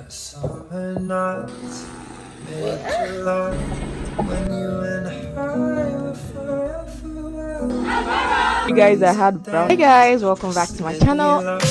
Summer nights, mid-July, when you and I were forever. You guys, I Breeze had of brown. Hey days, guys, welcome back to my steady channel. light.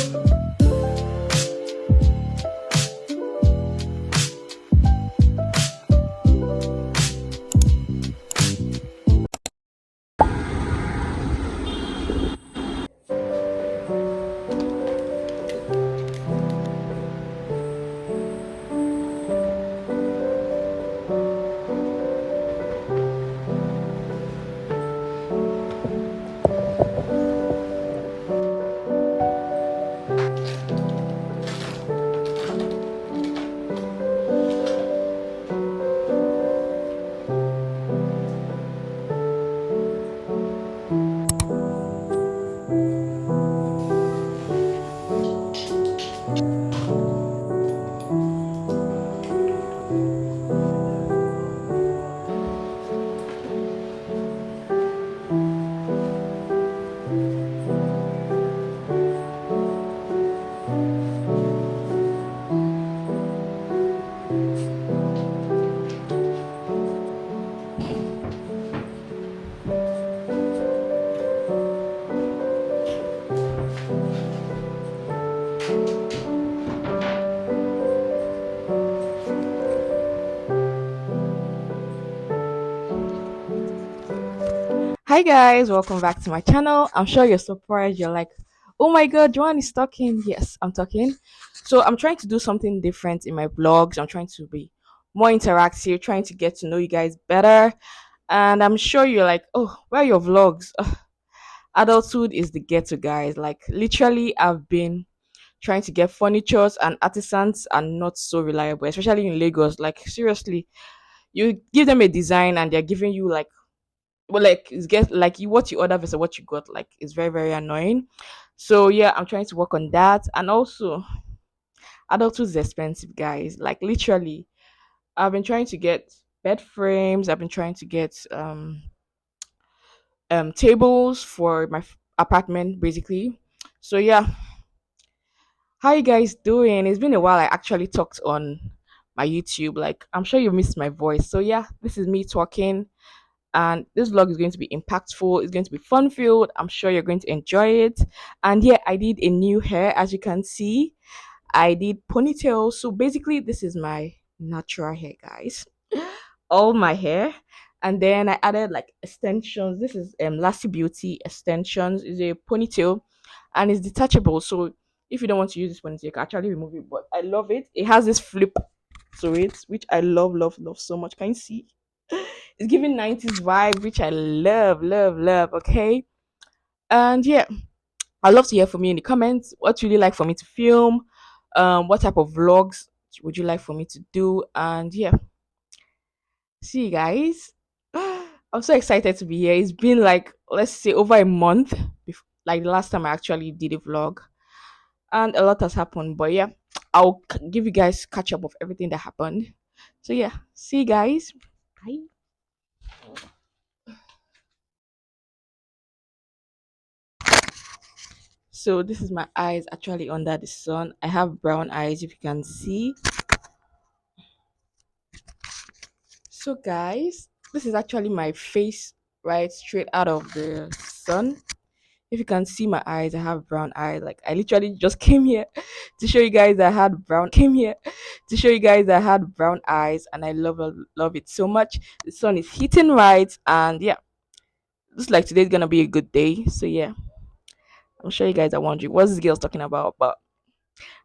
Hi guys, welcome back to my channel. I'm sure you're surprised. You're like, oh my god, Joanne is talking. Yes, I'm talking. So I'm trying to do something different in my vlogs. I'm trying to be more interactive, trying to get to know you guys better. And I'm sure you're like, oh, where are your vlogs? Ugh, adulthood is the ghetto, guys. Like literally, I've been trying to get furnitures and artisans are not so reliable, especially in Lagos. Like seriously, you give them a design and they're giving you like, well, like it's get like you what you order versus what you got, like it's very very annoying. So yeah, I'm trying to work on that. And also, adulthood is expensive, guys. Like literally, I've been trying to get bed frames. I've been trying to get tables for my apartment, basically. So yeah, how you guys doing? It's been a while. I actually talked on my YouTube. Like I'm sure you missed my voice. So yeah, this is me talking, and this vlog is going to be impactful. It's going to be fun filled. I'm sure you're going to enjoy it. And yeah, I did a new hair, as you can see. I did ponytail. So basically, this is my natural hair, guys. All my hair. And then I added like extensions. This is Lassie Beauty extensions. Is a ponytail and it's detachable. So if you don't want to use this ponytail, you can actually remove it. But I love it. It has this flip to it, which I love, love, love so much. Can you see? It's giving 90s vibe, which I love, love, love. Okay. And yeah, I'd love to hear from you in the comments. What would you like for me to film? What type of vlogs would you like for me to do? And yeah, see you guys. I'm so excited to be here. It's been like, let's say, over a month, like the last time I actually did a vlog, and a lot has happened. But yeah, I'll give you guys catch up of everything that happened. So yeah, see you guys. Bye. So this is my eyes actually under the sun. I have brown eyes, if you can see. So guys, this is actually my face right straight out of the sun. If you can see my eyes, I have brown eyes. Like I literally just came here to show you guys I had brown eyes, and I love it so much. The sun is hitting right, and yeah, looks like today's gonna be a good day. So yeah, I'm sure you guys are wondering what's this girl's talking about, but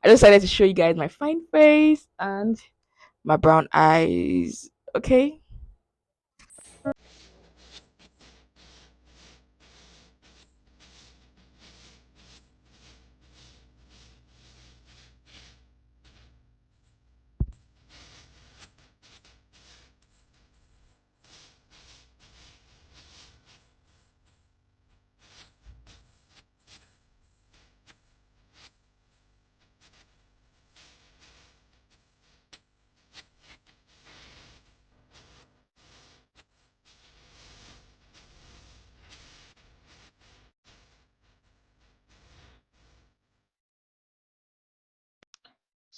I decided to show you guys my fine face and my brown eyes. Okay.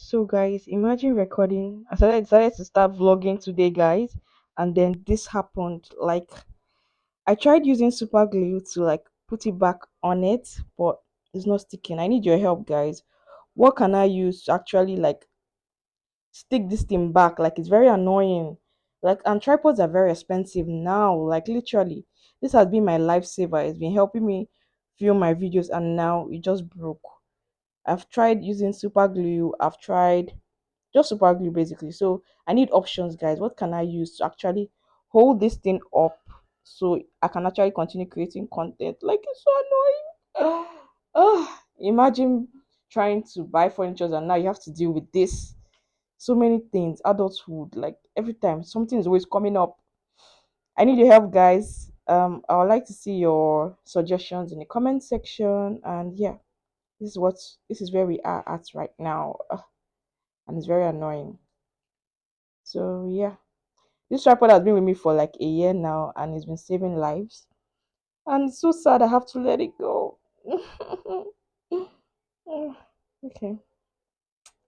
So guys, imagine recording. I decided to start vlogging today, guys, and then this happened. Like I tried using super glue to like put it back on it, but it's not sticking. I need your help, guys. What can I use to actually like stick this thing back? Like it's very annoying. Like and tripods are very expensive now. Like literally, this has been my lifesaver. It's been helping me film my videos, and now it just broke. I've tried using super glue. I've tried just super glue basically. So I need options, guys. What can I use to actually hold this thing up so I can actually continue creating content? Like it's so annoying. Imagine trying to buy furniture and now you have to deal with this. So many things, adulthood, like every time something is always coming up. I need your help, guys. I would like to see your suggestions in the comment section. And yeah, this is where we are at right now. And it's very annoying. So yeah. This tripod has been with me for like a year now and it's been saving lives. And it's so sad I have to let it go. Okay,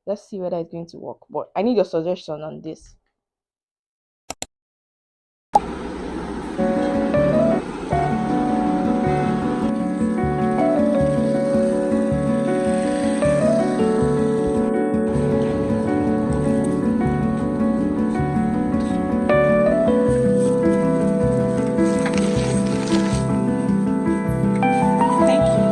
let's see whether it's going to work. But I need your suggestion on this. Thank you.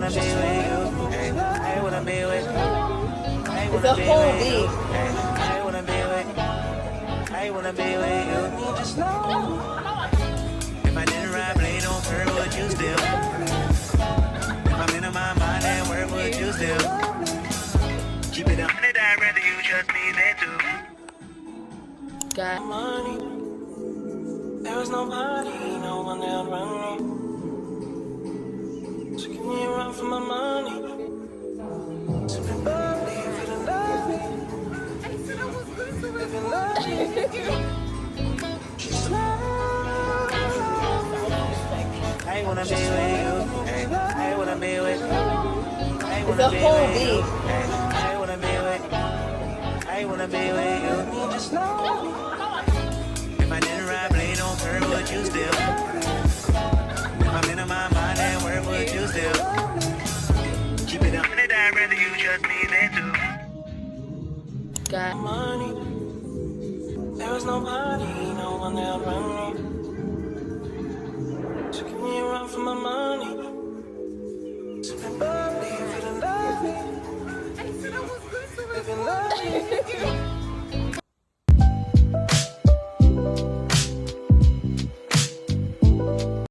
wanna be with you. Hey, I wanna be with you. I It's wanna a be whole with you. week. Hey, I wanna be with you. I wanna be with you. Just know if I didn't ride blade on curve, would you still? If I'm in my mind and where would you still? Keep it 100, I'd rather you trust me than to. Guy. Money, there was nobody, no one that'll run me. So give me a run for my money. Simply believe if you love me. If you love me, just love. I wanna be with you. Hey, I wanna be with you. I It's wanna a be whole with you. week. Hey, I wanna be with you. I wanna be with you. Just know if I didn't ride blade on curve, would you still? If I'm in my mind and where would you still? Keep it 100, I'd rather you trust me than to. Guy. Money, there was nobody, no one that'll run me.